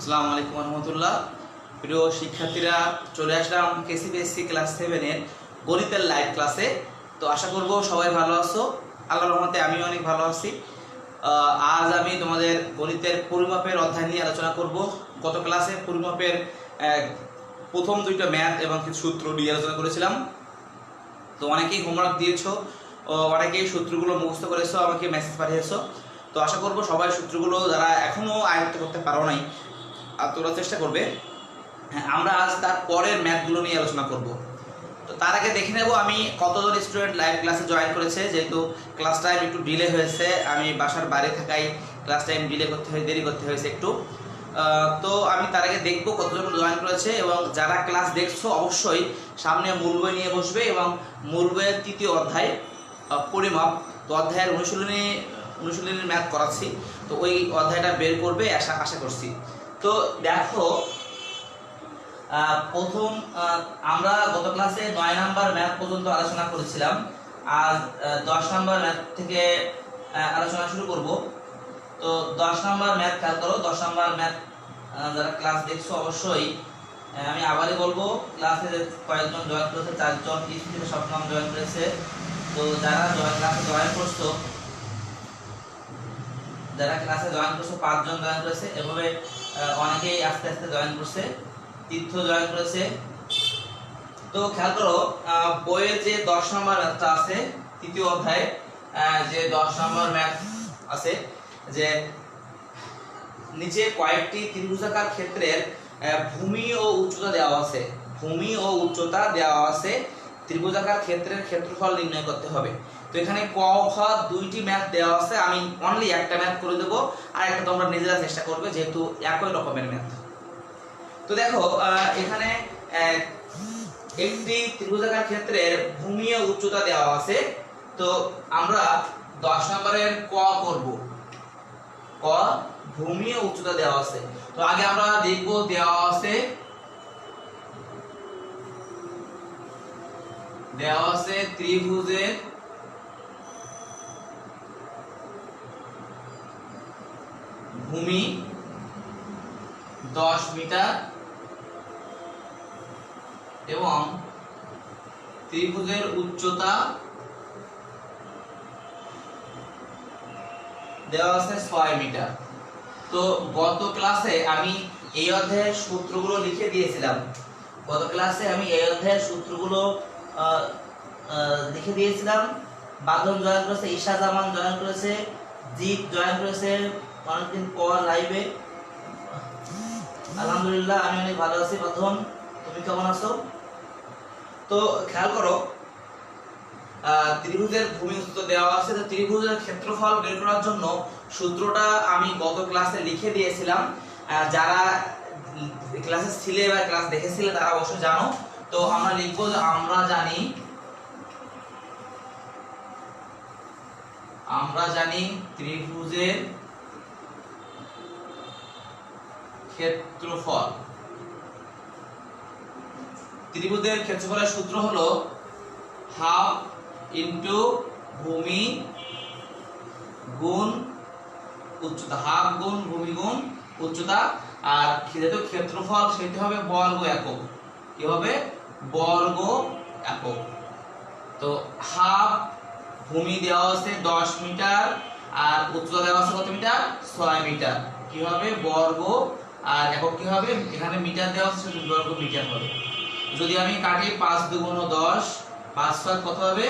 আসসালামু আলাইকুম রহমতুল্লাহ। প্রিয় শিক্ষার্থীরা, চলে আসলাম কেসিবিএসসি ক্লাস 7-এর গণিতের লাইভ ক্লাসে। তো আশা করব সবাই ভালো আছো। আল্লাহর রহমতে আমি অনেক ভালো আছি। আজ আমি তোমাদের গণিতের পরিমাপের অধ্যায় নিয়ে আলোচনা করব। গত ক্লাসে পরিমাপের প্রথম দুইটা ম্যাথ এবং কিছু সূত্র নিয়ে আলোচনা করেছিলাম। তো অনেকেই হোমওয়ার্ক দিয়েছো, অনেকেই সূত্রগুলো মুখস্থ করেছো, আমাকে মেসেজ পাঠিয়েছো। তো আশা করব সবাই সূত্রগুলো যারা এখনো আয়ত্ত করতে পারো নাই আর তোমরা চেষ্টা করবে। হ্যাঁ, আমরা আজ তার পরের ম্যাথগুলো নিয়ে আলোচনা করব। তো তার আগে দেখে নেব আমি কতজন স্টুডেন্ট লাইভ ক্লাসে জয়েন করেছে। যেহেতু ক্লাস টাইম একটু ডিলে হয়েছে, আমি বাসার বাইরে থাকাই ক্লাস টাইম দেরি করতে হয়েছে একটু। তো আমি তার আগে দেখবো কতজন জয়েন করেছে, এবং যারা ক্লাস দেখছো অবশ্যই সামনে মূল বই নিয়ে বসবে এবং মূল বইয়ের তৃতীয় অধ্যায় পরিমাপ। তো অধ্যায়ের অনুশীলনের ম্যাথ করাচ্ছি, তো ওই অধ্যায়টা বের করবে আশা করছি। তো দেখো, প্রথম আমরা গত ক্লাসে 9 নাম্বার ম্যাথ পর্যন্ত আলোচনা করেছিলাম। আজ 10 নাম্বার ম্যাথ থেকে আলোচনা শুরু করব। তো 10 নাম্বার ম্যাথ খেয়াল করো। 10 নাম্বার ম্যাথ যারা ক্লাস দেখছো অবশ্যই, আমি আবারই বলবো, ক্লাসে কয়েকজন জয়েন করেছে, 4 জন, 30 থেকে সপ্তম জয়েন করেছে। তো যারা ক্লাসে জয়েন করছো, 5 জন জয়েন করেছে, এভাবে অনেকেই আস্তে আস্তে জয়েন করছে। তীর্থ জয়েন করেছে। তো খেয়াল করো, বইয়ের যে 10 নম্বর ম্যাথটা আছে তৃতীয় অধ্যায়ে, যে 10 নম্বর ম্যাথ আছে, যে নিচে কয়েকটি ত্রিভুজাকার ক্ষেত্রের ভূমি ও উচ্চতা দেওয়া আছে। ত্রিভুজাকার ক্ষেত্রের ক্ষেত্রফল নির্ণয় করতে হবে। তো এখানে ক খ দুইটি ম্যাথ দেওয়া আছে, আমি অনলি একটা ম্যাথ করে দেবো, আর একটা তোমরা নিজেরা চেষ্টা করবে, যেহেতু একই রকমের ম্যাথ। তো দেখো, এখানে একটি ত্রিভুজাকার ক্ষেত্রের ভূমি ও উচ্চতা দেওয়া আছে। তো আমরা 10 নম্বরের ক করব। ক, ভূমি ও উচ্চতা দেওয়া আছে। তো আগে আমরা দেখব দেওয়া আছে ত্রিভুজের ভূমি 10 মিটার এবং ত্রিভুজের উচ্চতা দেওয়া আছে 6 মিটার। তো গত ক্লাসে আমি এই অধ্যায়ের সূত্রগুলো লিখে দিয়েছিলাম। বাঁধন জয়েন করেছে, ঈশা জামান জয়েন করেছে, জিৎ জয়েন করেছে অনেকদিন পর লাইভে। আলহামদুলিল্লাহ, আমি অনেক ভালো আছি। বাঁধন, তুমি কেমন আছো? তো খেয়াল করো, ত্রিভুজের ভূমি উচ্চতা দেওয়া আছে। তো ত্রিভুজের ক্ষেত্রফল বের করার জন্য সূত্রটা আমি গত ক্লাসে লিখে দিয়েছিলাম। যারা ক্লাসে ছিলে বা ক্লাস দেখেছিলে তারা অবশ্যই জানো। তো আমরা লিখবো যে আমরা জানি ত্রিভুজের ক্ষেত্রফল। ত্রিভুজের ক্ষেত্রফলের সূত্র হলো হাফ ইনটু ভূমি গুণ উচ্চতা। হাফ গুণ ভূমি গুণ উচ্চতা। আর যেহেতু ক্ষেত্রফল সেটি হবে বর্গ একক। কি হবে? বর্গ একক। তো হাফ ভূমি দেওয়া আছে 10 মিটার আর উচ্চতা দেওয়া আছে কত মিটার? 6 মিটার। কি হবে? বর্গ। আর একক কি হবে? এখানে মিটার দেওয়া আছে, বর্গ মিটার হবে। যদি আমি কাটি 5 দুগুণ 10, 5 6 কত হবে?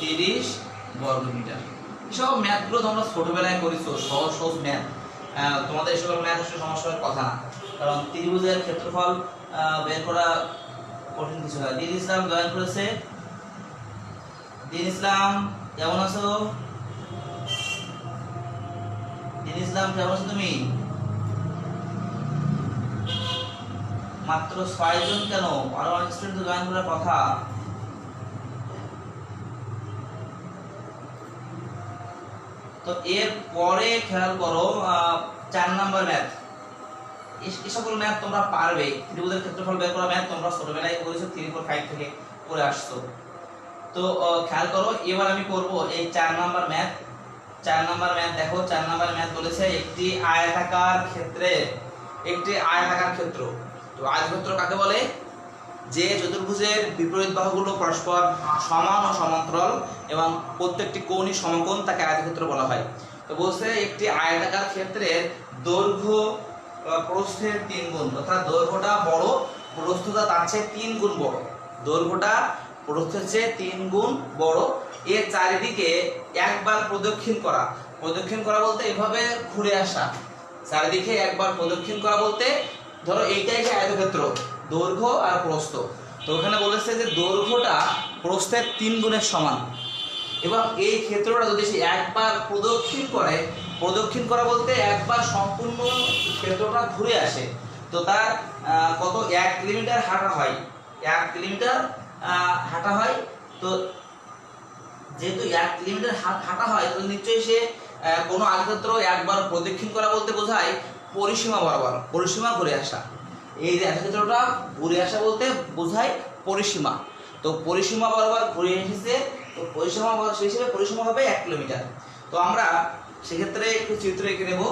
30 বর্গ মিটার। এসব ম্যাথগুলো তোমরা ছোটবেলায় করেছো, সহজ সহজ ম্যাথ। তোমাদের এসব ম্যাথ আসলে সমস্যা হওয়ার কথা না, কারণ ত্রিভুজের ক্ষেত্রফল বের করা কঠিন কিছু না। দিন ইসলাম জয়েন করেছে। দিন ইসলাম কেমন আছো? তুমি? মাত্র 6 জন কেন? আরো অনেক স্টুডেন্ট জয়েন করার কথা। তো এর পরে খেয়াল করো, 4 নাম্বার ম্যাথ। এই সকল ম্যাথ তোমরা পারবে। ত্রিভুজের ক্ষেত্রফল বের করা ম্যাথ তোমরা ছোটবেলায় করেছো, 3 4 5 থেকে করে আসছো। তো খেয়াল করো, এবার আমি করব এই 4 নাম্বার ম্যাথ। 4 নাম্বার ম্যাথ দেখো, 4 নাম্বার ম্যাথ বলেছে একটি আয়তাকার ক্ষেত্রে একটি আয়তাকার ক্ষেত্র। তো আয়তক্ষেত্র কাকে বলে? যে চতুর্ভুজের বিপরীত বাহুগুলো পরস্পর সমান ও সমান্তরাল এবং প্রত্যেকটি কোণই সমকোণ, তাকে আয়তক্ষেত্র বলা হয়। তো বলছে একটি আয়তাকার ক্ষেত্রের দৈর্ঘ্য প্রস্থের 3 গুণ, অর্থাৎ দৈর্ঘ্যটা বড়, প্রস্থটা তার চেয়ে 3 গুণ বড়। দৈর্ঘ্যটা প্রস্থের চেয়ে 3 গুণ বড়। এর চারিদিকে একবার প্রদক্ষিণ করা। প্রদক্ষিণ করা বলতে এভাবে ঘুরে আসা। চারিদিকে একবার প্রদক্ষিণ করা বলতে ধরো এইটাই যে আয়তক্ষেত্র, দৈর্ঘ্য আর প্রস্থ। তো ওখানে বলেছে যে দৈর্ঘ্যটা প্রস্থের 3 গুণের সমান এবং এই ক্ষেত্রটা যদি সে একবার প্রদক্ষিণ করে, প্রদক্ষিণ করা বলতে একবার সম্পূর্ণ ক্ষেত্রটা ঘুরে আসে, তো তার কত 1 কিলোমিটার হাঁটা হয়। 1 কিলোমিটার হাঁটা হয়। তো যেহেতু 1 কিলোমিটার হাঁটা হয়, তো নিশ্চয়ই সে কোনো আয়তক্ষেত্র একবার প্রদক্ষিণ করা বলতে বোঝায় পরিসীমা বরাবর, পরিসীমা ঘুরে আসা। এই যে আয়তক্ষেত্রটা ঘুরে আসা বলতে বোঝায় পরিসীমা। তো পরিসীমা বরাবর ঘুরে এসেছে, তো পরিসীমা সেই হিসেবে পরিসীমা হবে 1 কিলোমিটার। তো আমরা সেক্ষেত্রে একটু চিত্র এঁকে নেব।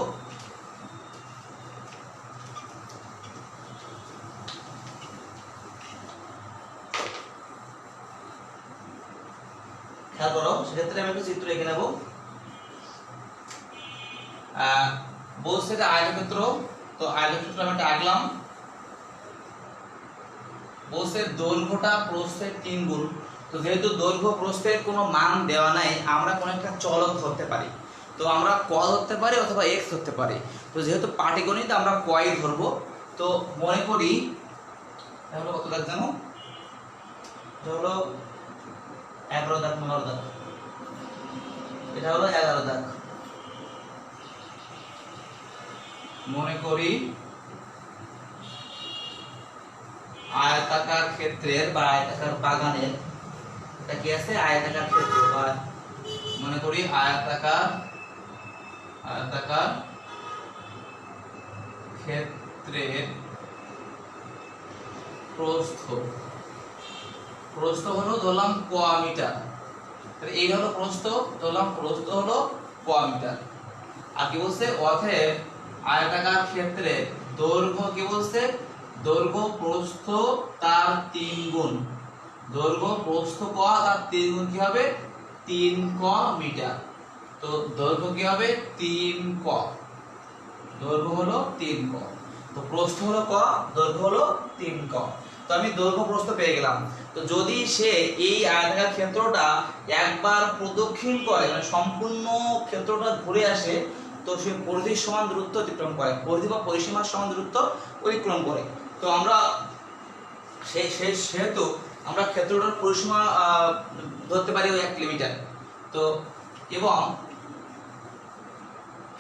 খেয়াল করো, সেক্ষেত্রে আমি একটু চিত্র এঁকে নেব। বলছে যে আয়তক্ষেত্র, তো আয়তক্ষেত্র আমি একটা আঁকলাম। বলছে দৈর্ঘ্যটা প্রস্থের 3 গুণ। তো যেহেতু দৈর্ঘ্য প্রস্থের কোনো মান দেওয়া নাই, আমরা কোনো একটা চলক ধরতে পারি। তো আমরা ক ধরতে পারি অথবা এক্স ধরতে পারি। তো যেহেতু পাটিগণিত আমরা কই ধরবো। তো মনে করি তাহলে কত দাগ জানো? এটা হলো 11 দাগ, 15 দাগ, এটা হলো 11 দাগ। মনে করি আয়তাকার ক্ষেত্রের বা আয়তাকার বাগানের, এটা কি আছে? আয়তাকার ক্ষেত্র, বা মনে করি আয়তাকার ক্ষেত্রের প্রস্থ হলো ধরলাম ক মিটার। তাহলে এই হলো প্রস্থ, ধরলাম প্রস্থ হলো ক মিটার। আর কি বলছে? অতএব আয়তাকার ক্ষেত্রের দৈর্ঘ্য, কি বলছে? দৈর্ঘ্য প্রস্থ তার 3 গুণ। দৈর্ঘ্য প্রস্থ ক, তার 3 গুণ কি হবে? 3 ক মিটার। তো দৈর্ঘ্য কি হবে? 3 ক। দৈর্ঘ্য হলো 3 ক। তো প্রস্থ হলো ক, দৈর্ঘ্য হলো 3 ক। তো আমি দৈর্ঘ্য প্রস্থ পেয়ে গেলাম। তো যদি সে এই আয়তাকার ক্ষেত্রটা একবার প্রদক্ষিণ করে, মানে সম্পূর্ণ ক্ষেত্রটা ঘুরে আসে, তো সে পরিধির সমান দূরত্ব অতিক্রম করে, পরিধি বা পরিসীমার সমান দূরত্ব অতিক্রম করে। তো আমরা সেহেতু আমরা ক্ষেত্রটার পরিসীমা ধরতে পারি ওই 1 কিলোমিটার। তো এবং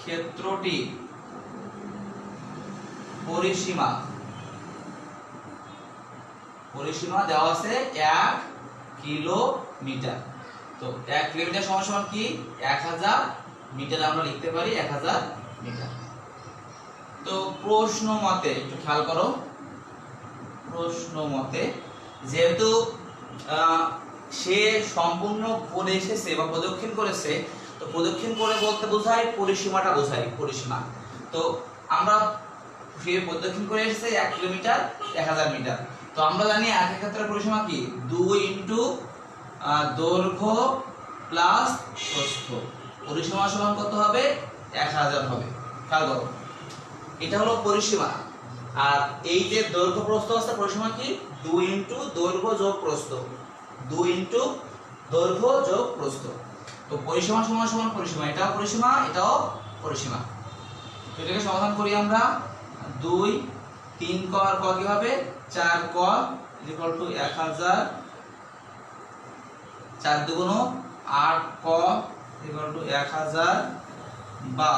ক্ষেত্রটি পরিসীমা দেওয়া আছে 1 কিলোমিটার। তো 1 কিলোমিটার সমান সমান কি? 1000 মিটার। আমরা লিখতে পারি 1000 মিটার। তো প্রশ্ন মতে একটু খেয়াল করো, প্রশ্ন মতে যেহেতু সে সম্পূর্ণ করে এসেছে বা প্রদক্ষিণ করেছে, তো প্রদক্ষিণ করে বলতে বোঝায় পরিসীমাটা বোঝায়, পরিসীমা। তো আমরা সে প্রদক্ষিণ করে এসেছে 1 কিলোমিটার 1000 মিটার। তো আমরা জানি আয়তক্ষেত্রের পরিসীমা কি? 2 ইনটু দৈর্ঘ্য প্লাস প্রস্থ। পরিসীমা সমান কত হবে? 1000 হবে। খেয়াল করো, এটা হলো পরিসীমা। আর এই যে দৈর্ঘ্য প্রস্থ আছে, পরিসীমা কি? 2 ইনটু দৈর্ঘ্য যোগ প্রস্থ। 2 ইনটু দৈর্ঘ্য যোগ প্রস্থ। তো পরিসীমা সমান সমান পরিসীমা, এটাও পরিসীমা, এটাও পরিসীমা। তো এটাকে সমাধান করি আমরা। 2 3 ক আর ক কি হবে? 4 ক ইকুয়াল টু 1000, 4 দুগুণ 8 ক ইকুয়াল টু 1000, বা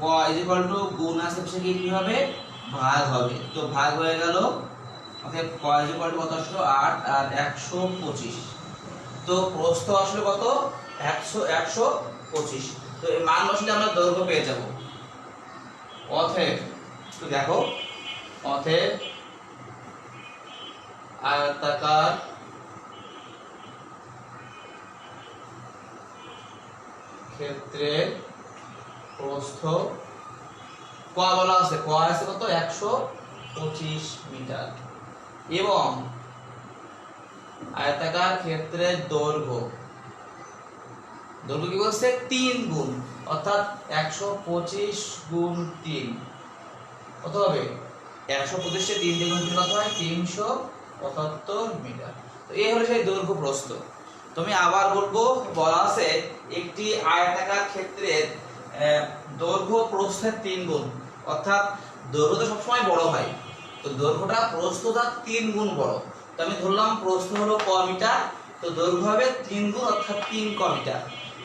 ক ইকুয়াল টু গুণ আছে সে কি হবে? ভাগ হবে। তো ভাগ হয়ে গেল। অতএব ক ইকুয়াল টু কত আসলো? 8 আর 125। তো প্রস্থ আসলে কত? 125। তো এই মান বসলে আমরা দৈর্ঘ্য পেয়ে যাব। অতএব একটু দেখো, অতএব আয়তাকার ক্ষেত্রের প্রস্থ ক বলা আছে, ক আছে কত 125 মিটার এবং আয়তাকার ক্ষেত্রের দৈর্ঘ্য কি বলছে 3 গুণ, অর্থাৎ 125 গুণ 3 কত হবে 125 কে 3 দিয়ে গুণ করলে কত হয় 375 মিটার। তো এই হলো সেই দৈর্ঘ্য প্রস্থ। তুমি আবার বলবো, বলা আছে একটি আয়তাকার ক্ষেত্রের দৈর্ঘ্য প্রস্থের 3 গুণ, অর্থাৎ দৈর্ঘ্য তো সবসময় বড় হয়, তো দৈর্ঘ্যটা প্রস্থটা 3 গুণ বড়। তো আমি ধরলাম প্রস্থ হলো ক মিটার, তো দৈর্ঘ্য হবে 3 গুণ অর্থাৎ 3 ক মিটার।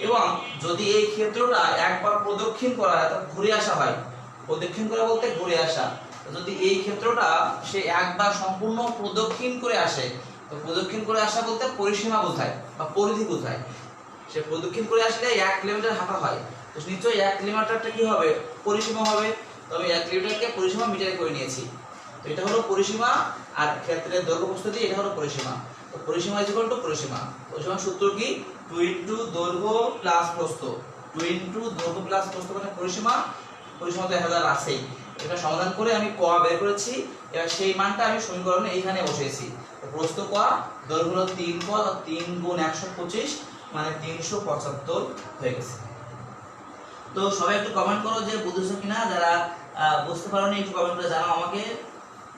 এবং যদি এই ক্ষেত্রটা একবার প্রদক্ষিণ করা হয় অর্থাৎ ঘুরে আসা হয়, প্রদক্ষিণ করা বলতে ঘুরে আসা, যদি এই ক্ষেত্রটা সে একবার সম্পূর্ণ প্রদক্ষিণ করে আসে, তো প্রদক্ষিণ করে আসা বলতে পরিসীমা বোঝায় বা পরিধি বোঝায়। সে প্রদক্ষিণ করে আসলে 1 কিলোমিটার হাঁটা হয়, তো নিশ্চয়ই 1 কিলোমিটারটা কি হবে পরিসীমা হবে। তো আমি 1 কিলোমিটারকে পরিসীমা মিটারে করে নিয়েছি, তো এটা হলো পরিসীমা, আর ক্ষেত্রের দৈর্ঘ্য প্রস্থ দিয়ে এটা হলো পরিসীমা। তো পরিসীমা ইজ ইকুয়াল টু পরিসীমা। পরিসীমার সূত্র কি 2 ইনটু দৈর্ঘ্য প্লাস প্রস্থ, 2 ইনটু দৈর্ঘ্য প্লাস প্রস্থ মানে পরিসীমা, পরিসীমা তো 1000 আছেই। এটা সমাধান করে আমি ক বের করেছি, এবার সেই মানটা আমি সমীকরণে এইখানে বসিয়েছি। তো প্রস্থ ক, দৈর্ঘ্য হলো 3 ক, 3 গুণ 125 মানে 375 হয়ে গেছে। তো সবাই একটু কমেন্ট করো যে বুঝেছো কিনা, যারা বুঝতে পারোনি একটু কমেন্ট করে জানাও আমাকে,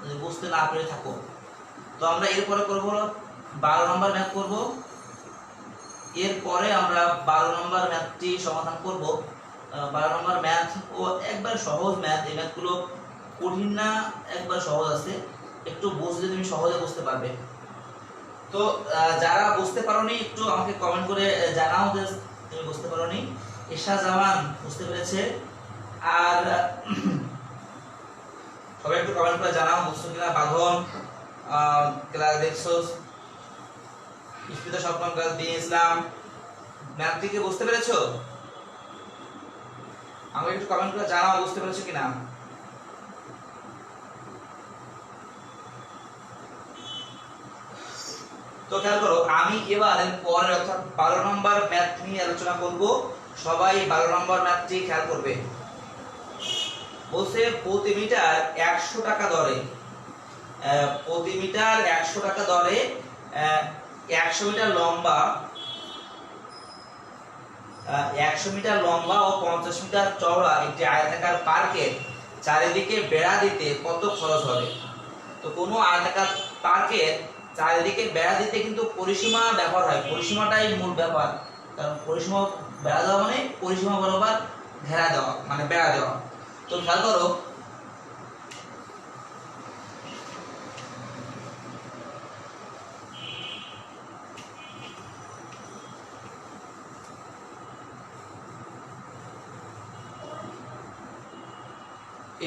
যদি বুঝতে না পেরে থাকো। তো আমরা এরপরে করব 12 নম্বর ম্যাথ করব। এরপরে আমরা 12 নম্বর ম্যাথটি সমাধান করব। 12 নম্বর ম্যাথ ও একবার সহজ ম্যাথ, এই ম্যাথগুলো কঠিন না, একবার সহজ আছে, একটু বুঝলে তুমি সহজে বুঝতে পারবে। তো যারা বুঝতে পারোনি একটু আমাকে কমেন্ট করে জানাও যে তুমি বুঝতে পারোনি। ঈশা জামান বুঝতে পেরেছে, আর সবাই একটু কমেন্ট করে জানাও বুঝছো কিনা। বাঁধন ক্লাস দেখছো, ইস্পিতা স্বপ্ন ক্লাস দিয়ে ইসলাম, ম্যাথটিকে বুঝতে পেরেছো? আমাকে একটু কমেন্ট করে জানাও বুঝতে পেরেছো কিনা। তো খেয়াল করো, আমি এবার পরে অর্থাৎ 12 নম্বর ম্যাথ নিয়ে আলোচনা করব। সবাই 12 নম্বর ম্যাথটি খেয়াল করবে। বলছে প্রতি মিটার 100 টাকা দরে, প্রতি মিটার 100 টাকা দরে 100 মিটার লম্বা, 100 মিটার লম্বা ও 50 মিটার চওড়া একটি আয়তাকার পার্কের চারিদিকে বেড়া দিতে কত খরচ হবে? তো কোনো আয়তাকার পার্কের চারিদিকে বেড়া দিতে কিন্তু পরিসীমা ব্যবহার হয়, পরিসীমাটাই মূল ব্যাপার। কারণ পরিসীমা বেড়া দেওয়া মানে পরিসীমা বরাবর ঘেরা দেওয়া মানে বেড়া দেওয়া। তো খেয়াল করো,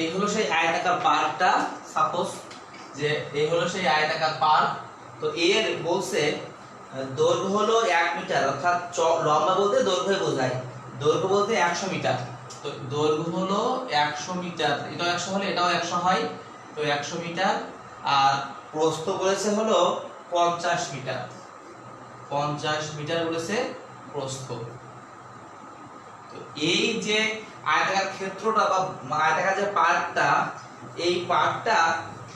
এই হলো সেই আয়তাকার পার্কটা, সাপোজ যে এই হলো সেই আয়তাকার পার্ক। তো এর বলছে দৈর্ঘ্য হলো 1 মিটার, অর্থাৎ লম্বা বলতে দৈর্ঘ্য বোঝায়, দৈর্ঘ্য বলতে 100 মিটার। তো দৈর্ঘ্য হলো 100 মিটার, এটাও 100 হলে এটাও 100 হয়, তো 100 মিটার। আর প্রস্থ বলেছে হলো 50 মিটার, 50 মিটার বলেছে প্রস্থ। তো এই যে আয়তাকার ক্ষেত্রটা বা আয়তাকার যে পার্কটা, এই পার্কটা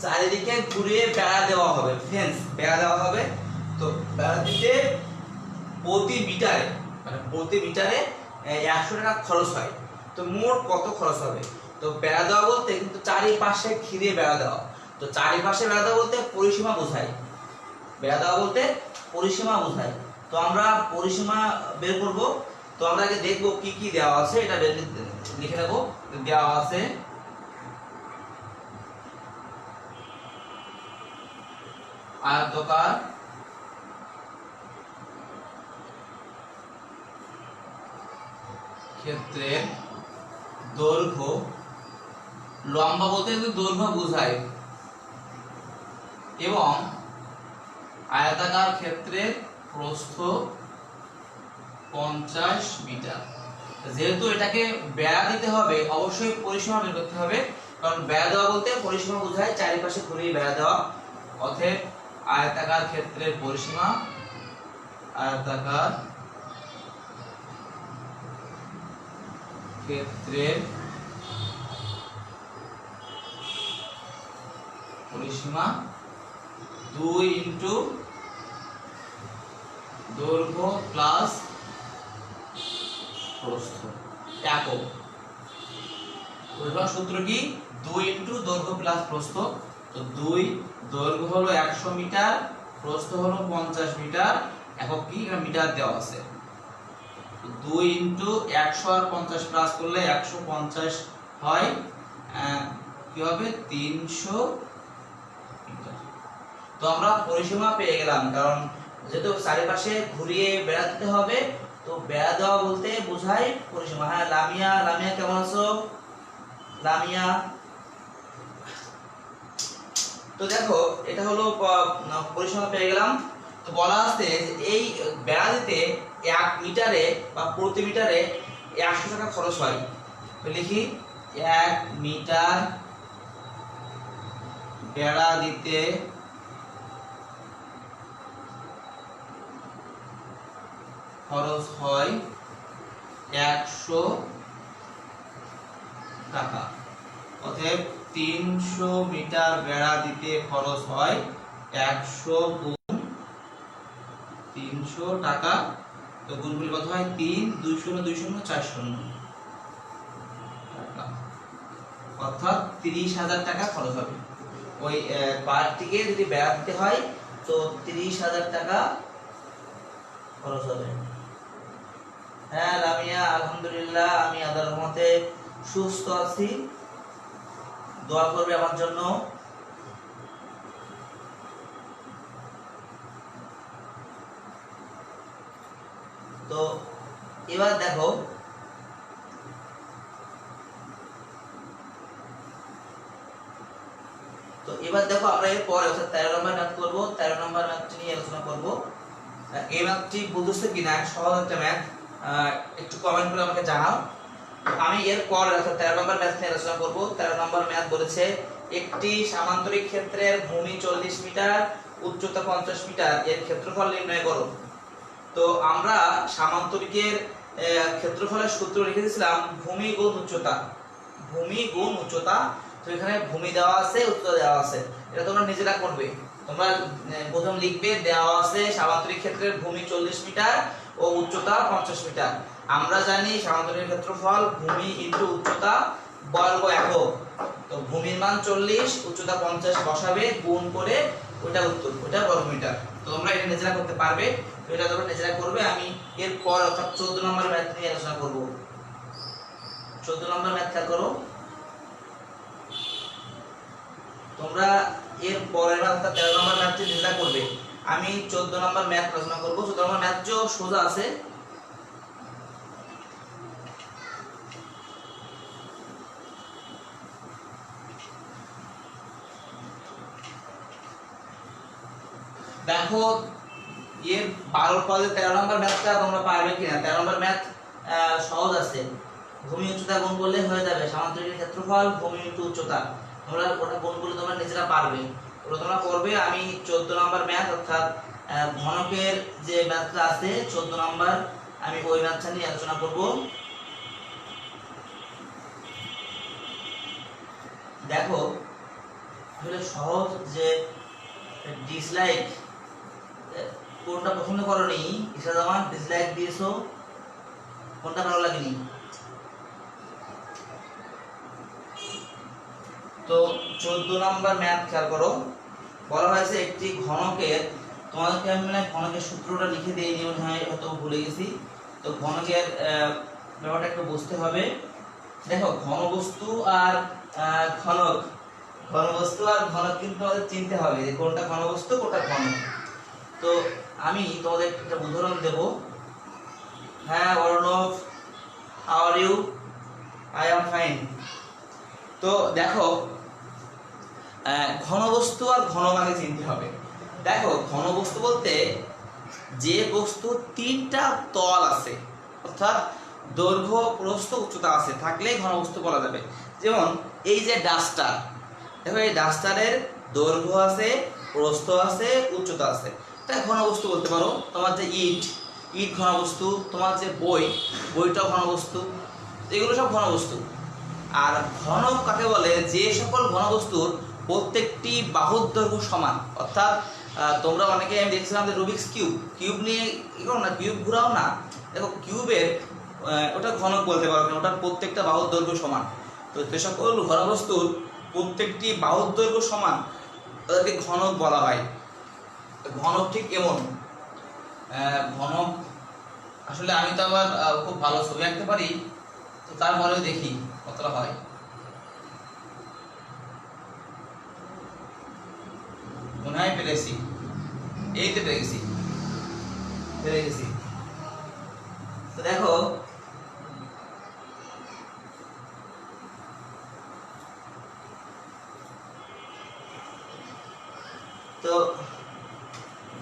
চারিদিকে ঘুরিয়ে বেড়া দেওয়া হবে, ফেন্স বেড়া দেওয়া হবে। তো বেড়া দিতে প্রতি মিটারে মানে প্রতি মিটারে 100 টাকা খরচ হয়। তো মোট কত খরচ হবে? তো বেড়া দেওয়া বলতে কিন্তু চারিপাশে ঘিরে বেড়া দেওয়া, তো চারিপাশে বেড়া দেওয়া বলতে পরিসীমা বোঝায়, বেড়া দেওয়া বলতে পরিসীমা বোঝায়। তো আমরা পরিসীমা বের করব। তো আমরা আগে দেখব কি কি দেওয়া আছে, এটা লিখে নেব। দেওয়া আছে আয়তাকার ক্ষেত্রের দৈর্ঘ্য, লম্বা বলতে কিন্তু দৈর্ঘ্য বোঝায়, এবং আয়তাকার ক্ষেত্রের প্রস্থ 50 মিটার। যেহেতু এটাকে বেড়া দিতে হবে, অবশ্যই পরিসীমা বের করতে হবে, কারণ বেড়া দেওয়া বলতে পরিসীমা বোঝায়, চারিপাশে ঘুরিয়ে বেড়া দেওয়া। অতএব আয়তাকার ক্ষেত্রের পরিসীমা, আয়তাকার ক্ষেত্রের পরিসীমা 2 ইন্টু দৈর্ঘ্য প্লাস প্রস্থ একক। পরিসীমার সূত্র কি? 2 ইন্টু দৈর্ঘ্য প্লাস প্রস্থ। তো 2 দৈর্ঘ্য হলো 100 মিটার, প্রস্থ হলো 50 মিটার, একক কি এখানে মিটার দেওয়া আছে। 2 ইন্টু 100 আর 50 প্লাস করলে 150 হয়, কি হবে 300 মিটার। তো আমরা পরিসীমা পেয়ে গেলাম, কারণ যেহেতু চারিপাশে ঘুরিয়ে বেড়া দিতে হবে, তো বেড়া দেওয়া বলতে বোঝায় পরিসীমা। হ্যাঁ লামিয়া, লামিয়া কেমন আছো? লামিয়া, তো দেখো এটা হলো পরিসীমা পেয়ে গেলাম। তো বলা আছে যে এই বেড়া দিতে 1 মিটারে বা প্রতি মিটারে 100 টাকা খরচ হয়। তো লিখি 1 মিটার বেড়া দিতে খরচ হয় 100 টাকা। অতএব 300 মিটার বেড়া দিতে খরচ হয় 100 গুণ 300 টাকা। তো গুণগুলি কত হয়? 3 2 0 2 0 4 0 টাকা, অর্থাৎ 30,000 টাকা খরচ হবে। ওই পার্কটিকে যদি বেড়া দিতে হয় তো 30,000 টাকা খরচ হবে। হ্যাঁ লামিয়া, আলহামদুলিল্লাহ আমি আল্লাহর রহমতে সুস্থ আছি, দোয়া করবে আমার জন্য। তো এবার দেখো আমরা এরপরে অর্থাৎ 13 নম্বর ম্যাথ করব। 13 নম্বর ম্যাথটি নিয়ে আলোচনা করব। এই ম্যাথটি বুঝতেছো কিনা, সহজ একটা ম্যাথ, একটু কমেন্ট করে আমাকে জানাও। আমি এরপর অর্থাৎ 13 নম্বর ম্যাথ নিয়ে আলোচনা করব। 13 নম্বর ম্যাথ বলেছে একটি সামান্তরিক ক্ষেত্রের ভূমি 40 মিটার, উচ্চতা 50 মিটার, এর ক্ষেত্রফল নির্ণয় করো। তো আমরা সামান্তরিকের ক্ষেত্রফলের সূত্র লিখে দিয়েছিলাম ভূমি গুণ উচ্চতা, ভূমি গুণ উচ্চতা। তো এখানে ভূমি দেওয়া আছে, উচ্চতা দেওয়া আছে, এটা তোমরা নিজেরা করবে। তোমরা প্রথম লিখবে দেওয়া আছে সামান্তরিক ক্ষেত্রের ভূমি 40 মিটার ও উচ্চতা 50 মিটার। আমরা জানি সামান্তরিক ক্ষেত্রফল ভূমি ইনটু উচ্চতা বর্গ একক। তো ভূমির মান 40, উচ্চতা 50 বসাবে, গুণ করে ওটা উত্তর, ওটা বর্গ মিটার। তো তোমরা এটা নিজেরা করতে পারবে, তো এটা তোমরা নিজেরা করবে। আমি এরপর অর্থাৎ 14 নম্বর ম্যাথ নিয়ে আলোচনা করব। 14 নম্বর ম্যাথ খেয়াল করো তোমরা। এর পরের অর্থাৎ 13 নম্বর ম্যাথটি নিজেরা করবে। আমি 14 নম্বর ম্যাথ আলোচনা করব। 14 নম্বর ম্যাথ যে সোজা আছে, দেখো এর 12 পদে 13 নম্বর ম্যাথটা তোমরা পারবে কিনা। 13 নম্বর ম্যাথ সহজ আছে, ভূমি উচ্চতা গুণ করলে হয়ে যাবে সামান্তরিক ক্ষেত্রফল ভূমি ইনটু উচ্চতা। তোমরা ওটা গুণ করলে তোমরা নিজেরা পারবে, ওটা তোমরা করবে। আমি 14 নম্বর ম্যাথ অর্থাৎ ঘনকের যে ম্যাথটা আছে 14 নম্বর, আমি ওই ম্যাথটা নিয়ে আলোচনা করব। দেখো আসলে সহজ যে ডিসলাইক কোনটা পছন্দ করনি, ইসা জামান ডিসলাইক দিয়েছো, কোনটা ভালো লাগেনি? তো 14 নম্বর ম্যাথ খেয়াল করো। বলা হয়েছে একটি ঘনকের, তোমাদেরকে আমি মানে ঘনকের সূত্রটা লিখে দিয়ে নিয়ে হয়তো ভুলে গেছি। তো ঘনকের ব্যাপারটা একটু বুঝতে হবে। দেখো ঘনবস্তু আর ঘনক, ঘনবস্তু আর ঘনক কিন্তু আমাদের চিনতে হবে যে কোনটা ঘনবস্তু কোনটা ঘনক। তো আমি তোমাদের একটা উদাহরণ দেব। হ্যাঁ Arnab, how are you? I am fine. তো দেখো ঘনবস্তু আর ঘনক আগে চিনতে হবে। দেখো ঘনবস্তু বলতে যে বস্তু 3টা তল আছে, অর্থাৎ দৈর্ঘ্য প্রস্থ উচ্চতা আছে, থাকলেই ঘনবস্তু বলা যাবে। যেমন এই যে ডাস্টার, দেখো এই ডাস্টারের দৈর্ঘ্য আছে, প্রস্থ আছে, উচ্চতা আছে, তাই ঘনবস্তু বলতে পারো। তোমার যে ইট, ইট ঘনবস্তু। তোমার যে বই, বইটাও ঘনবস্তু। এগুলো সব ঘনবস্তু। আর ঘনক কাকে বলে? যে সকল ঘনবস্তুর প্রত্যেকটি বাহুর দৈর্ঘ্য সমান, অর্থাৎ তোমরা অনেকে আমি দেখছিলাম যে রুবিক্স কিউব নিয়ে কি করো না, কিউব ঘুরাও না, দেখো কিউবের ওটা ঘনক বলতে পারো না, ওটার প্রত্যেকটা বাহুর দৈর্ঘ্য সমান। তো যে সকল ঘনবস্তুর প্রত্যেকটি বাহুর দৈর্ঘ্য সমান তাদেরকে ঘনক বলা হয়। ঘনক ঠিক এমন ঘনক, আসলে আমি তো আবার খুব ভালো ছবি আঁকতে পারি, তো তারপরেও দেখি কতটা হয়। মনে হয় পেরেছি, এই তো পেরে গেছি। তো দেখো তো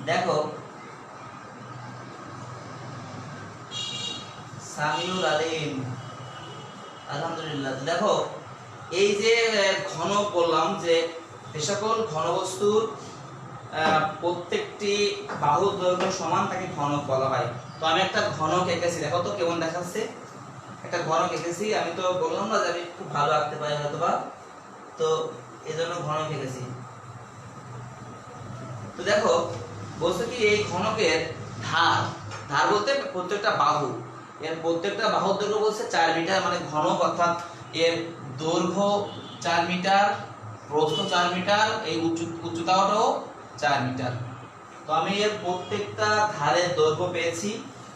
দেখো সামিউল আলিম, আলহামদুলিল্লাহ। দেখো এই যে ঘনক বললাম যে সকল ঘনবস্তুর প্রত্যেকটি বাহুর দৈর্ঘ্য সমান তাকে ঘনক বলা হয়। তো আমি একটা ঘনক এঁকেছি, দেখো তো কেমন দেখাচ্ছে। একটা ঘনক এঁকেছি, আমি তো বললাম না যে আমি খুব ভালো আঁকতে পারি হয়তোবা, তো এই জন্য ঘনক এঁকেছি। তো দেখো বলছে কি এই ঘনকের ধার বলতে প্রত্যেকটা বাহু, এর প্রত্যেকটা বাহুর দৈর্ঘ্য বলছে 4 মিটার, মানে ঘনক অর্থাৎ এর দৈর্ঘ্য 4 মিটার, প্রস্থ 4 মিটার, এই উচ্চতাটাও 4 মিটার। তো আমি এর প্রত্যেকটা ধারের দৈর্ঘ্য পেয়েছি।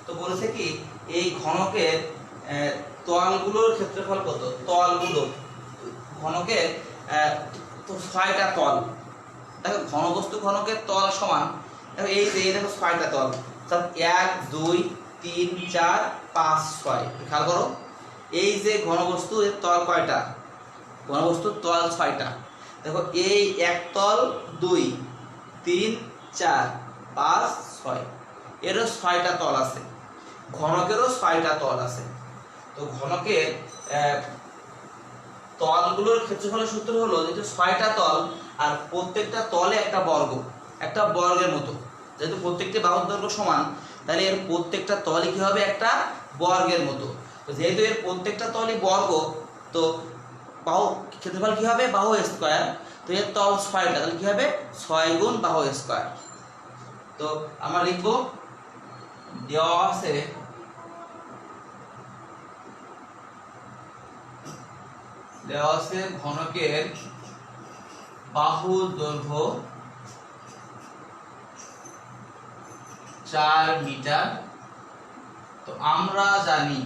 তো বলেছে কি এই ঘনকের তলগুলোর ক্ষেত্রফল কত, তলগুলো ঘনকের তো 6টা তল। দেখো ঘনবস্তু ঘনকের তল সমান, দেখো এই যে দেখো 6টা তল, অর্থাৎ 1 2 3 4 5 6। খেয়াল করো এই যে ঘনবস্তু এর তল কয়টা, ঘনবস্তুর তল 6টা। দেখো এই এক তল 2 3 4 5 6, এরও 6টা তল আছে, ঘনকেরও 6টা তল আছে। তো ঘনকের তলগুলোর ক্ষেত্রফলের সূত্র হলো যেহেতু 6টা তল আর প্রত্যেকটা তলে একটা বর্গ, একটা বর্গের মতো, যেহেতু প্রত্যেকটি বাহুর দৈর্ঘ্য সমান তাহলে এর প্রত্যেকটা তলই কি হবে, একটা বর্গের মতো। তো যেহেতু এর প্রত্যেকটা তলই বর্গ, তো বাহু ক্ষেত্রফল কি হবে, বাহু স্কয়ার। তো এর তল 6টা, তাহলে কি হবে 6 গুণ বাহু স্কয়ার। তো আমরা লিখব দেওয়া আছে ঘনকের বাহু দৈর্ঘ্য 4 মিটার। তো আমরা জানি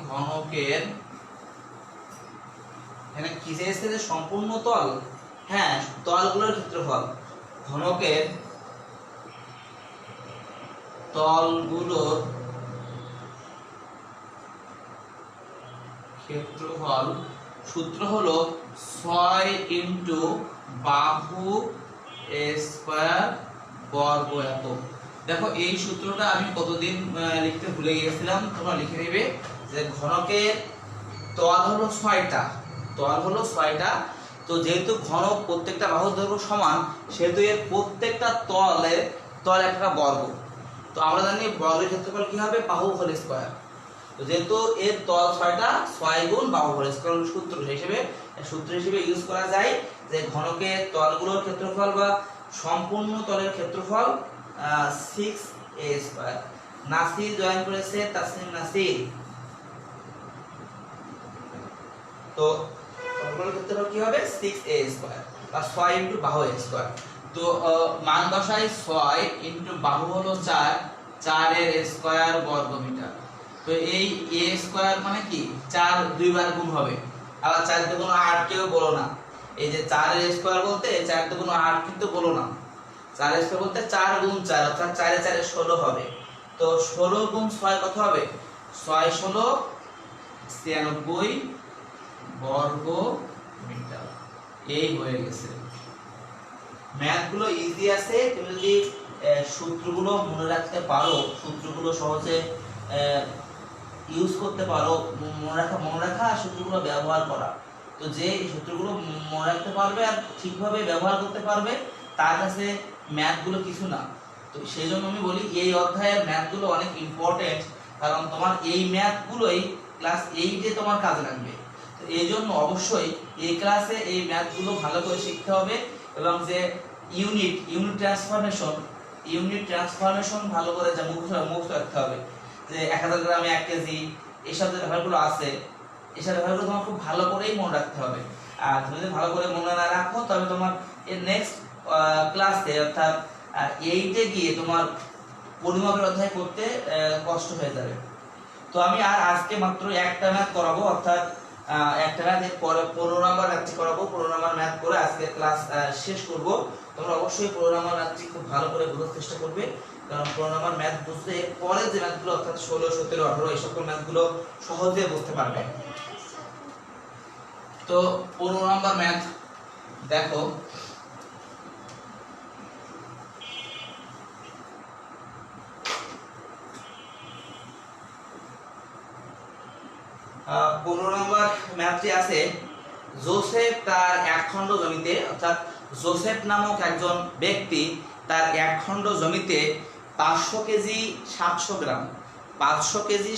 ঘনকের, এখানে কি চেয়েছে যে সম্পূর্ণ তল, হ্যাঁ তলগুলোর ক্ষেত্রফল, ঘনকের তলগুলোর ক্ষেত্রফল সূত্র হলো 6 ইনটু বাহু স্কয়ার বর্গ একক। দেখো এই সূত্রটা আমি কতদিন লিখতে ভুলে গিয়েছিলাম, তোমরা লিখে নেবে যে ঘনকের তল হলো 6টা, তো যেহেতু ঘনক প্রত্যেকটা বাহুর দৈর্ঘ্য সমান সেহেতু এর প্রত্যেকটা তল একটা বর্গ। তো আমরা জানি বর্গের ক্ষেত্রফল কি হবে, বাহু হোল স্কয়ার। তো যেহেতু এর তল 6টা, 6 গুণ বাহু হোল স্কয়ার সূত্র হিসেবে ইউজ করা যায় যে ঘনকের তলগুলোর ক্ষেত্রফল বা সম্পূর্ণ তলের ক্ষেত্রফল 6a স্কয়ার। নাসির জয়েন করেছে, তাসনিম নাসির। তো তলগুলোর ক্ষেত্রফল কি হবে 6a স্কয়ার বা 6 ইনটু বাহু স্কয়ার। তো মান বসাই 6 ইনটু বাহু হলো 4, 4 এর স্কয়ার বর্গ মিটার। তো এই a স্কয়ার মানে কি 4 দুইবার গুণ হবে, আবার 4 দুগুণ 8 কেউ বলো না, এই যে 4 এর স্কয়ার বলতে 4 দুগুণ 8 কিন্তু বলো না, 4 এর স্কয়ার বলতে 4 গুণ 4 অর্থাৎ 4 এ 4 এ 16 হবে। তো 16 গুণ 6 কত হবে, 6 16 96 বর্গ মিটার। এই হয়ে গেছে। ম্যাথগুলো ইজি আছে, তুমি যদি সূত্রগুলো মনে রাখতে পারো, সূত্রগুলো সহজে ইউজ করতে পারো, মনে রাখা আর সূত্রগুলো ব্যবহার করা। তো যে সূত্রগুলো মনে রাখতে পারবে আর ঠিকভাবে ব্যবহার করতে পারবে তার কাছে ম্যাথগুলো কিছু না। তো সেই জন্য আমি বলি এই অধ্যায়ের ম্যাথগুলো অনেক ইম্পর্টেন্ট, কারণ তোমার এই ম্যাথগুলোই ক্লাস 8-এ তোমার কাজে লাগবে। তো এই জন্য অবশ্যই এই ক্লাসে এই ম্যাথগুলো ভালো করে শিখতে হবে এবং যে ইউনিট ট্রান্সফরমেশন ভালো করে যা মুখস্থ রাখতে হবে, যে 1000 গ্রামে 1 কেজি, এইসব যে ব্যাপারগুলো আছে এইসব ব্যাপারগুলো তোমার খুব ভালো করেই মনে রাখতে হবে। আর তুমি যদি ভালো করে মনে না রাখো তবে তোমার এর নেক্সট ক্লাসে অর্থাৎ 8-এ গিয়ে তোমার পরিমাপের অধ্যায় করতে কষ্ট হয়ে যাবে। তো আমি আর আজকে মাত্র একটা ম্যাথ করাবো, অর্থাৎ একটা ম্যাথ এর পরে 15 নাম্বার ম্যাথটি করাবো। 15 নাম্বার ম্যাথ করে আজকে ক্লাস শেষ করব। তোমরা অবশ্যই 15 নাম্বার ম্যাথটি খুব ভালো করে বোঝার চেষ্টা করবে, কারণ 15 নাম্বার ম্যাথ বুঝলে এর পরে যে ম্যাথগুলো অর্থাৎ 16, 17, 18 এই সকল ম্যাথগুলো সহজে বুঝতে পারবে। তো 15 নাম্বার ম্যাথ দেখো, পনেরো নম্বর ম্যাথটি আছে, জোসেফ তার এক খণ্ড জমিতে, অর্থাৎ জোসেফ নামক একজন ব্যক্তি তার এক খণ্ড জমিতে 500 কেজি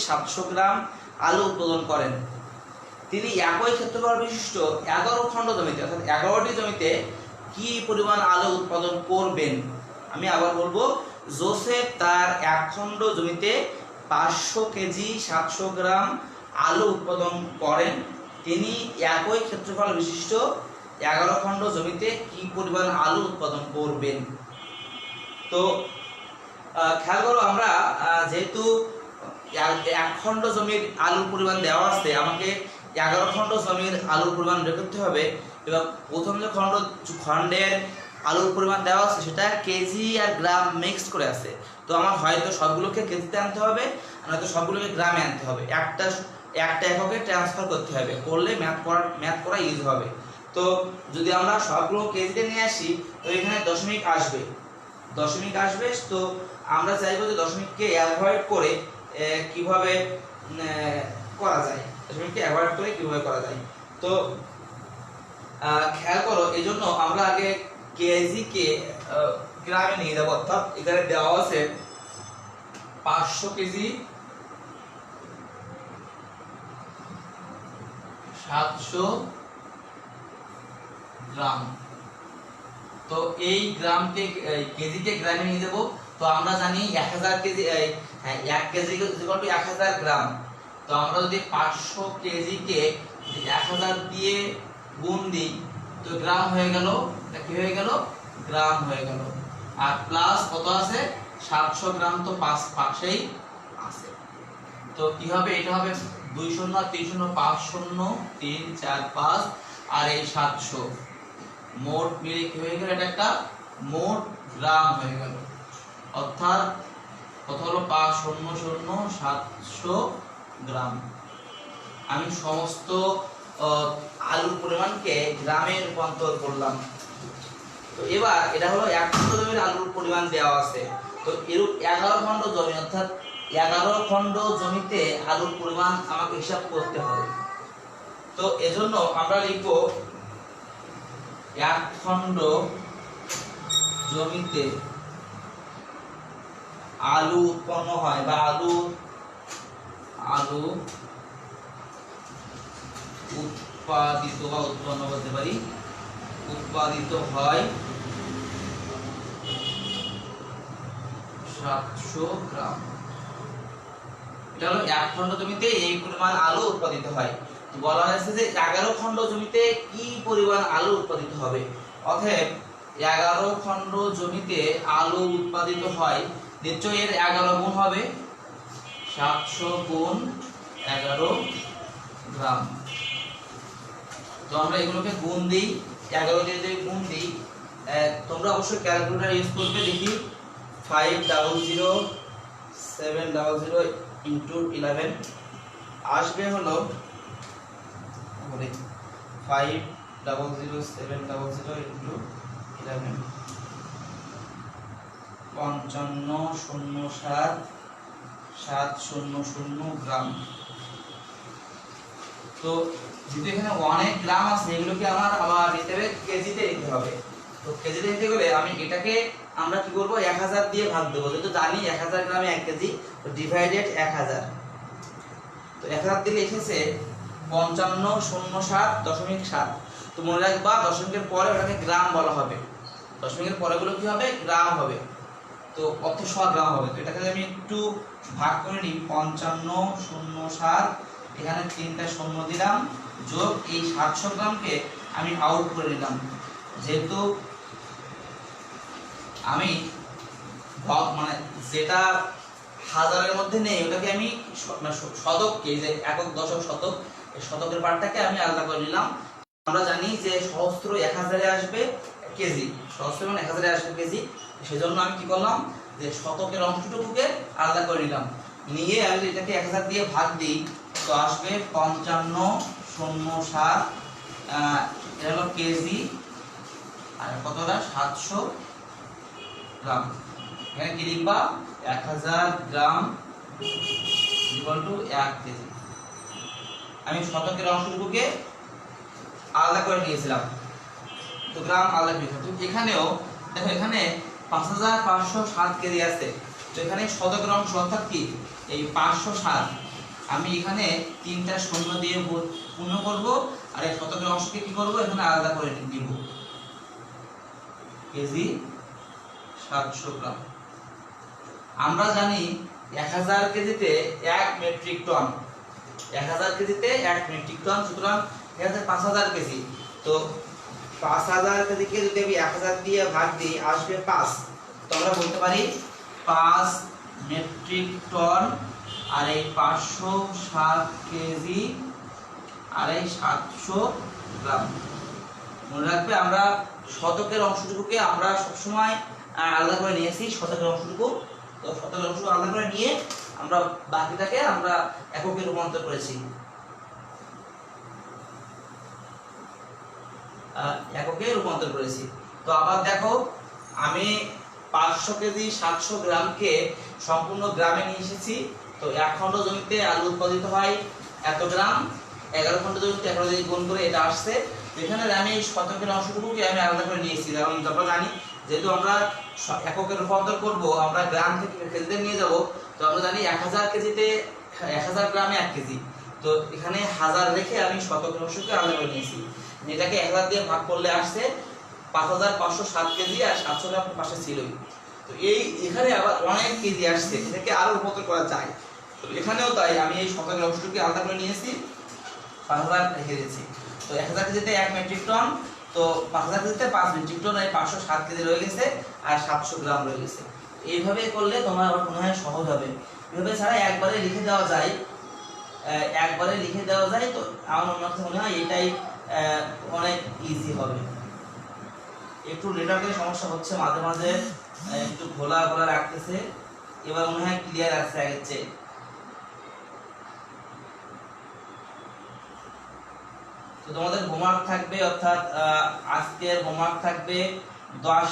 700 গ্রাম আলু উৎপাদন করেন। তিনি একই ক্ষেত্রফল বিশিষ্ট 11 খণ্ড জমিতে, অর্থাৎ 11টি জমিতে কি পরিমাণ আলু উৎপাদন করবেন। আমি আবার বলবো, জোসেফ তার এক খণ্ড জমিতে 500 কেজি 700 গ্রাম আলু উৎপাদন করেন। তিনি একই ক্ষেত্রফল বিশিষ্ট 11 খণ্ড জমিতে কি পরিমাণ আলু উৎপাদন করবেন। তো খেয়াল করো, আমরা যেহেতু এক খণ্ড জমির আলুর পরিমাণ দেওয়া আছে, আমাকে 11 খণ্ড জমির আলুর পরিমাণ বের করতে হবে এবং প্রথম যে খণ্ডের আলুর পরিমাণ দেওয়া আছে সেটা কেজি আর গ্রাম মিক্সড করে আছে। তো আমার হয়তো সবগুলোকে কেজিতে আনতে হবে, নয়তো সবগুলোকে গ্রামে আনতে হবে, একটা এককে ট্রান্সফার করতে হবে, করলে ম্যাথ করা ইজি হবে। তো যদি আমরা সবগুলো কেজিতে নিয়ে আসি তো এখানে দশমিক আসবে। তো আমরা চাইবো যে দশমিককে অ্যাভয়েড করে কিভাবে করা যায়, তো খেয়াল করো, এই জন্য আমরা আগে কেজিকে গ্রামে নিয়ে যাবো। অর্থাৎ এখানে দেওয়া আছে 500 কেজি 700 গ্রাম। তো এই কেজিকে গ্রামে নিয়ে যাবো। তো আমরা জানি 1000 কেজি, 1 কেজি ইকুয়াল টু 1000 গ্রাম। তো আমরা যদি 500 কেজিকে 1000 দিয়ে গুণ দিই তো গ্রাম হয়ে গেল, এটা কি হয়ে গেল, গ্রাম হয়ে গেল। আর প্লাস কত আছে, 700 গ্রাম, তো পাশেই আছে। তো কি হবে, এটা হবে 2 শূন্য 3 শূন্য 5 শূন্য 3 4 5 আর এই 700 মোট মিলে কি হয়ে গেল, এটা একটা মোট গ্রাম হয়ে গেল। অর্থাৎ কত হলো, 5 শূন্য শূন্য 700 গ্রাম। আমি সমস্ত আলুর পরিমাণকে গ্রামে রূপান্তর করলাম। তো এবার এটা হলো এক খণ্ড জমির আলুর পরিমাণ দেওয়া আছে। তো এরূপ 11 খণ্ড জমি, অর্থাৎ 11 খণ্ড জমিতে আলুর পরিমাণ আমাকে হিসাব করতে হবে। তো এজন্য আমরা লিখব, এক খণ্ড জমিতে আলু উৎপন্ন হয় বা আলু উৎপাদিত বা উৎপন্ন বলতে পারি, উৎপাদিত হয় 700 গ্রাম। এটা হলো এক খণ্ড জমিতে এই পরিমাণ আলু উৎপাদিত হয়। তো বলা হয়েছে যে 11 খণ্ড জমিতে কি পরিমাণ আলু উৎপাদিত হবে। অতএব 11 খণ্ড জমিতে আলু উৎপাদিত হয়, নিশ্চয়ই এর 11 গুণ হবে, 700 গুণ 11 গ্রাম। তো আমরা এগুলোকে গুণ দিই, 11 দিয়ে যদি গুণ দিই, তোমরা অবশ্যই ক্যালকুলেটর ইউজ করবে। দেখি 500700 ইনটু 11 আসবে হলো 500700 ইনটু 11 5507700 গ্রাম। তো যেহেতু এখানে অনেক গ্রাম আছে, এগুলোকে আমার আবার নিতে হবে কেজিতে নিতে হবে। তো কেজিতে নিতে গেলে আমি এটাকে আমরা কি করব, 1000 দিয়ে ভাগ দেবো। যেহেতু জানি 1000 গ্রামে 1 কেজি, তো ডিভাইডেড 1000। তো 1000 দিলে এসেছে 5507.7। তো মনে রাখবা দশমিকের পরে ওটাকে গ্রাম বলা হবে, দশমিকের পরেগুলো কি হবে, গ্রাম হবে। তো কত 100 গ্রাম হবে। তো এটাকে আমি একটু ভাগ করে নিই, 5507, এখানে 3টা শূন্য দিলাম, যোগ এই 700 গ্রামকে আমি আউট করে নিলাম। যেহেতু আমি মানে যেটা হাজারের মধ্যে নেই ওটাকে আমি শতককে, যে একক দশক শতক, এই শতকের পার্টটাকে আমি আলাদা করে নিলাম। আমরা জানি যে সহস্র 1000-এ আসবে কেজি, সহস্র মানে 1000-এ আসবে কেজি। সেজন্য আমি কি করলাম, যে শতকের অংশটুকুকে আলাদা করে নিলাম, নিয়ে আমি এটাকে 1000 দিয়ে ভাগ দিই, তো আসবে 5507, এটা হলো কেজি, আর কতটা 700 গ্রাম। এখানে কি লিখবা, 1000 গ্রাম ইকুয়াল টু 1 কেজি। আমি শতকের অংশটুকুকে আলাদা করে নিয়েছিলাম, তো গ্রাম আলাদা করে নিয়েছিলাম। তো এখানেও দেখো, এখানে 5507 কেজি আছে। তো এখানে শতকের অংশ অর্থাৎ কি এই 507, আমি এখানে 3টা শূন্য দিয়ে পূর্ণ করব, আর এই শতকের অংশকে কি করব, এখানে আলাদা করে দিব, কেজি 700 গ্রাম। আমরা জানি 1000 কেজিতে 1 মেট্রিক টন, 1000 কেজিতে 1 মেট্রিক টন। সুতরাং এখানে 5000 কেজি, তো 5000 কেজিকে যদি আমি 1000 দিয়ে ভাগ দিই আসবে 5। তো আমরা বলতে পারি 5 মেট্রিক টন, আর এই 507 কেজি, আর এই 700 গ্রাম। মনে রাখবে আমরা শতকের অংশটুকুকে আমরা সবসময় আলাদা করে নিয়েছি, শতকের অংশটুকু। তো শতকের অংশ আলাদা করে নিয়ে আমরা বাকিটাকে আমরা এককে রূপান্তর করেছি, এককে রূপান্তর করেছি। তো আবার দেখো, আমি 500 কেজি 700 গ্রামকে সম্পূর্ণ গ্রামে নিয়ে এসেছি। তো 1 খণ্ড জমিতে আলু উৎপাদিত হয় এত গ্রাম, 11 খণ্ড জমিতে 11 দিয়ে গুণ করে এটা আসছে। এখানে আমি শতকের অংশটুকুকে আমি আলাদা করে নিয়েছি, কারণ আমরা জানি যেহেতু আমরা এককে রূপান্তর করব, আমরা গ্রাম থেকে কেজিতে নিয়ে যাব। তো আমরা জানি 1000 কেজিতে 1000 গ্রামে 1 কেজি। তো এখানে 1000 রেখে আমি শতকের অংশকে আলাদা করে নিয়েছি। এটাকে 1000 দিয়ে ভাগ করলে আসছে 5507 কেজি, আর 700 গ্রাম পাশে ছিলই। তো এখানে আবার অনেক কেজি আসছে, এটাকে আরো রূপান্তর করা যায়। তো এখানেও তাই, আমি এই শতকের অংশটুকু আলাদা করে নিয়েছি, 5000 রেখে দিয়েছি। তো 1000 কেজিতে 1 মেট্রিক টন, তো 5000 কেজিতে 5 মেট্রিক টন, এই 507 কেজি রয়ে গেছে, আর 700 গ্রাম রয়ে গেছে। এইভাবে করলে তোমার মনে হয় সহজ হবে। এভাবে ছাড়া একবারে লিখে দেওয়া যায়, একবারে লিখে দেওয়া যায়। তো আমার মনে হয় এটাই অনেক ইজি হবে। একটু নেটওয়ার্কের সমস্যা হচ্ছে, মাঝে মাঝে একটু ঘোলা ঘোলা রাখতেছে। এবার মনে হয় ক্লিয়ার আছে আগের চেয়ে। তো তোমাদের হোমওয়ার্ক থাকবে, অর্থাৎ আজকের হোমওয়ার্ক থাকবে 10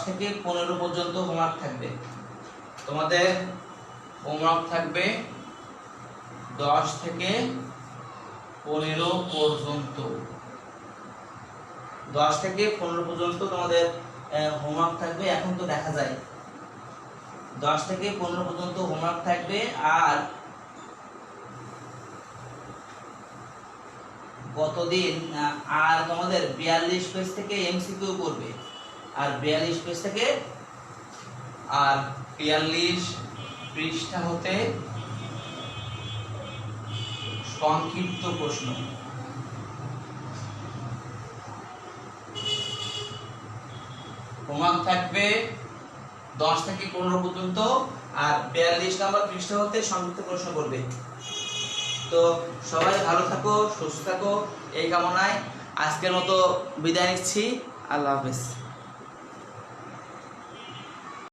থেকে 15 পর্যন্ত হোমওয়ার্ক থাকবে। তোমাদের হোমওয়ার্ক থাকবে 10 থেকে 15 পর্যন্ত, 10 থেকে 15 পর্যন্ত তোমাদের হোমওয়ার্ক থাকবে। এখন তো দেখা যায় 10 থেকে 15 পর্যন্ত হোমওয়ার্ক থাকবে। আর গতদিন আর তোমাদের 42 পেজ থেকে এমসিকিউ করবে, আর 42 পেজ থেকে, আর 42 পৃষ্ঠা হতে সংক্ষিপ্ত প্রশ্ন। হোমওয়ার্ক থাকবে 10 থেকে 15 পর্যন্ত, আর 42 নম্বর পৃষ্ঠা হতে সংক্ষিপ্ত প্রশ্ন করবে। তো সবাই ভালো থাকো, সুস্থ থাকো, এই কামনায় আজকের মতো বিদায় নিচ্ছি। আল্লাহ হাফেজ।